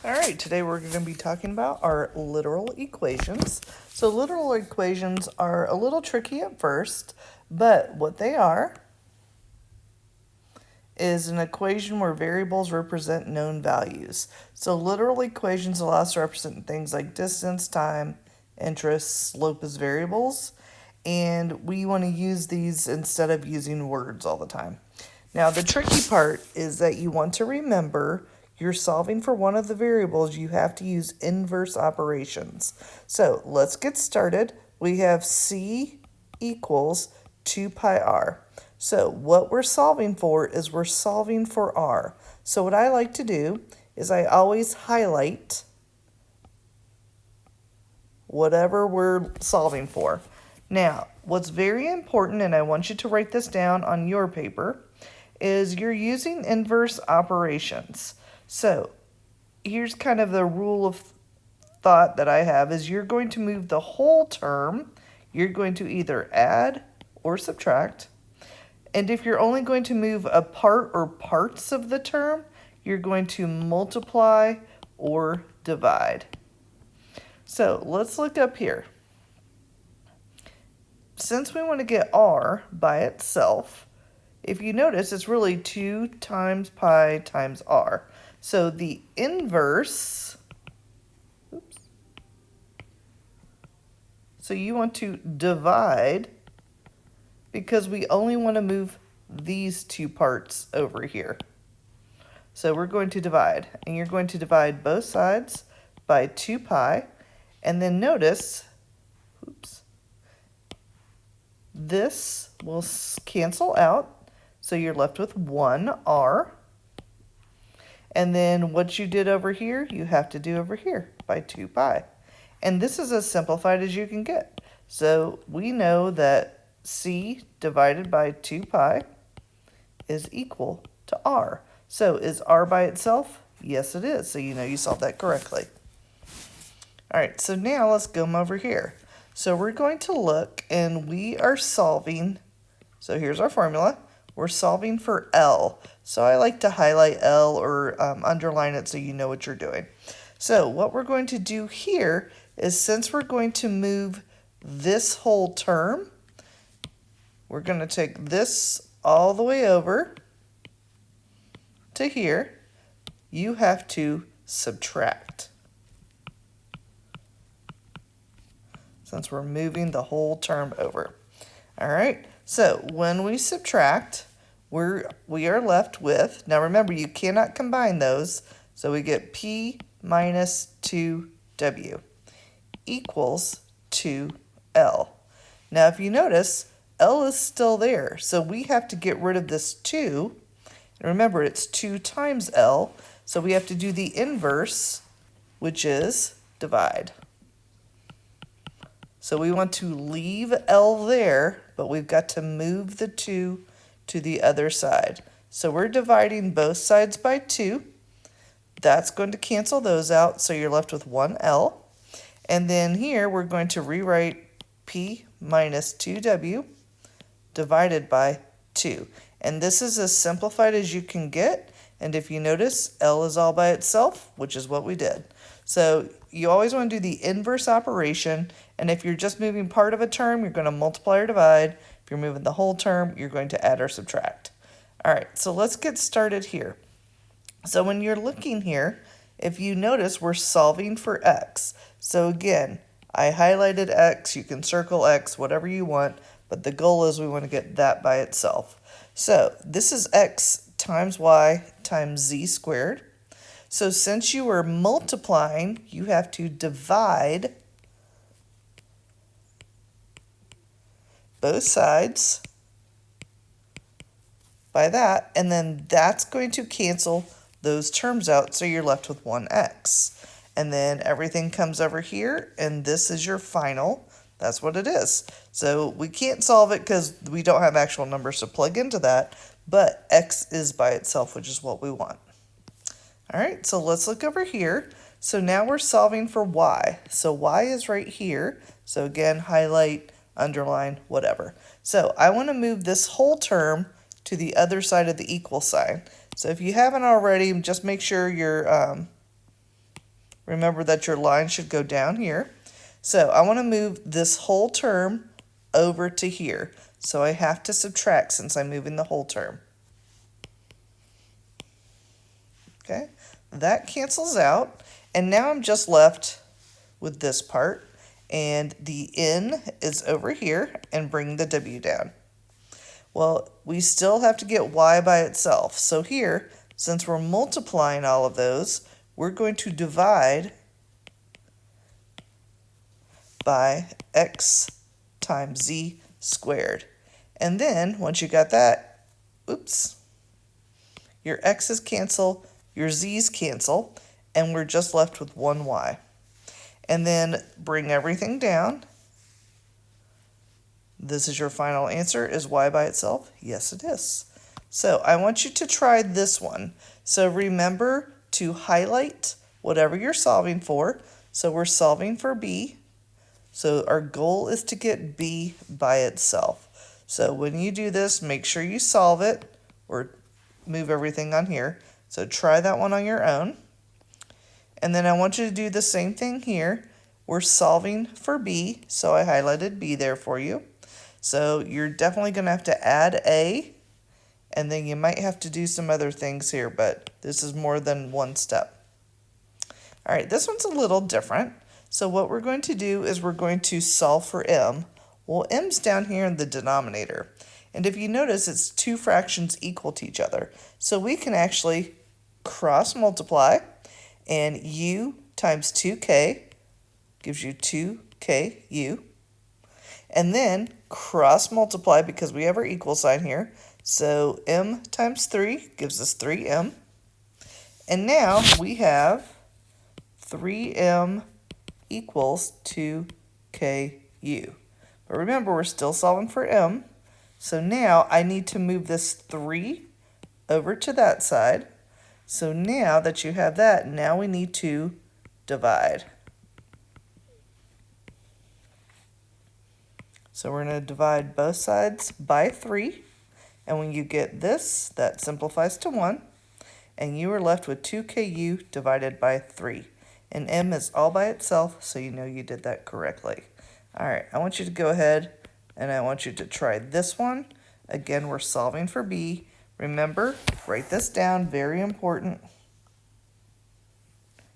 All right, today we're going to be talking about our literal equations. So literal equations are a little tricky at first, but what they are is an equation where variables represent known values. So literal equations allow us to represent things like distance, time, interest, slope as variables, and we want to use these instead of using words all the time. Now the tricky part is that you want to remember you're solving for one of the variables, you have to use inverse operations. So let's get started. We have C equals 2 pi r. So what we're solving for is we're solving for r. So what I like to do is I always highlight whatever we're solving for. Now, what's very important, and I want you to write this down on your paper, is you're using inverse operations. So here's kind of the rule of thought that I have is you're going to move the whole term. You're going to either add or subtract. And if you're only going to move a part or parts of the term, you're going to multiply or divide. So let's look up here. Since we want to get r by itself, if you notice, it's really 2 times pi times r. So the inverse, so you want to divide because we only want to move these two parts over here. So we're going to divide, and you're going to divide both sides by 2 pi, and then notice, this will cancel out, so you're left with 1r. And then what you did over here, you have to do over here by 2 pi. And this is as simplified as you can get. So we know that c divided by 2 pi is equal to r. So is r by itself? Yes, it is. So you know you solved that correctly. All right, so now let's go over here. So we're going to look, and we are solving, so here's our formula. We're solving for L. So I like to highlight L or underline it so you know what you're doing. So what we're going to do here is, since we're going to move this whole term, we're going to take this all the way over to here. You have to subtract, since we're moving the whole term over. All right, so when we subtract, we are left with, now remember you cannot combine those, so we get P minus 2W equals 2L. Now if you notice, L is still there, so we have to get rid of this 2. And remember, it's 2 times L, so we have to do the inverse, which is divide. So we want to leave L there, but we've got to move the 2 to the other side. So we're dividing both sides by 2. That's going to cancel those out, so you're left with 1L. And then here we're going to rewrite P minus 2W divided by 2. And this is as simplified as you can get. And if you notice, L is all by itself, which is what we did. So you always want to do the inverse operation, and if you're just moving part of a term, you're going to multiply or divide. If you're moving the whole term, you're going to add or subtract. All right, so let's get started here. So when you're looking here, if you notice, we're solving for x. So again, I highlighted x, you can circle x, whatever you want, but the goal is we want to get that by itself. So this is x times y times z squared. So since you are multiplying, you have to divide both sides by that, and then that's going to cancel those terms out, so you're left with 1x. And then everything comes over here, and this is your final. That's what it is. So we can't solve it because we don't have actual numbers to plug into that, but x is by itself, which is what we want. All right, so let's look over here. So now we're solving for y. So y is right here. So again, highlight, underline, whatever. So I want to move this whole term to the other side of the equal sign. So if you haven't already, just make sure you're Remember that your line should go down here. So I want to move this whole term over to here. So I have to subtract since I'm moving the whole term. Okay, that cancels out. And now I'm just left with this part. And the n is over here and bring the w down. Well, we still have to get y by itself. So here, since we're multiplying all of those, we're going to divide by x times z squared. And then, once you got that, oops, your x's cancel, your z's cancel, and we're just left with 1y. And then bring everything down. This is your final answer. Is y by itself? Yes, it is. So I want you to try this one. So remember to highlight whatever you're solving for. So we're solving for b. So our goal is to get b by itself. So when you do this, make sure you solve it or move everything on here. So try that one on your own. And then I want you to do the same thing here. We're solving for b, so I highlighted b there for you. So you're definitely going to have to add a, and then you might have to do some other things here, but this is more than one step. All right, this one's a little different. So what we're going to do is we're going to solve for m. Well, m's down here in the denominator. And if you notice, it's two fractions equal to each other. So we can actually cross multiply, and u times 2k gives you 2ku. And then cross multiply because we have our equal sign here. So m times 3 gives us 3m. And now we have 3m equals 2ku. But remember, we're still solving for m. So now I need to move this 3 over to that side. So now that you have that, now we need to divide. So we're going to divide both sides by 3. And when you get this, that simplifies to 1. And you are left with 2ku divided by 3. And m is all by itself, so you know you did that correctly. All right, I want you to go ahead and I want you to try this one. Again, we're solving for b. Remember, write this down, very important.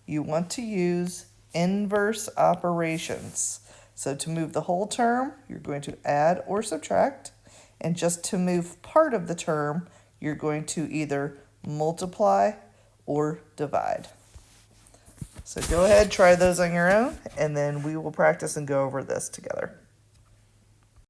You want to use inverse operations. So to move the whole term, you're going to add or subtract. And just to move part of the term, you're going to either multiply or divide. So go ahead, try those on your own, and then we will practice and go over this together.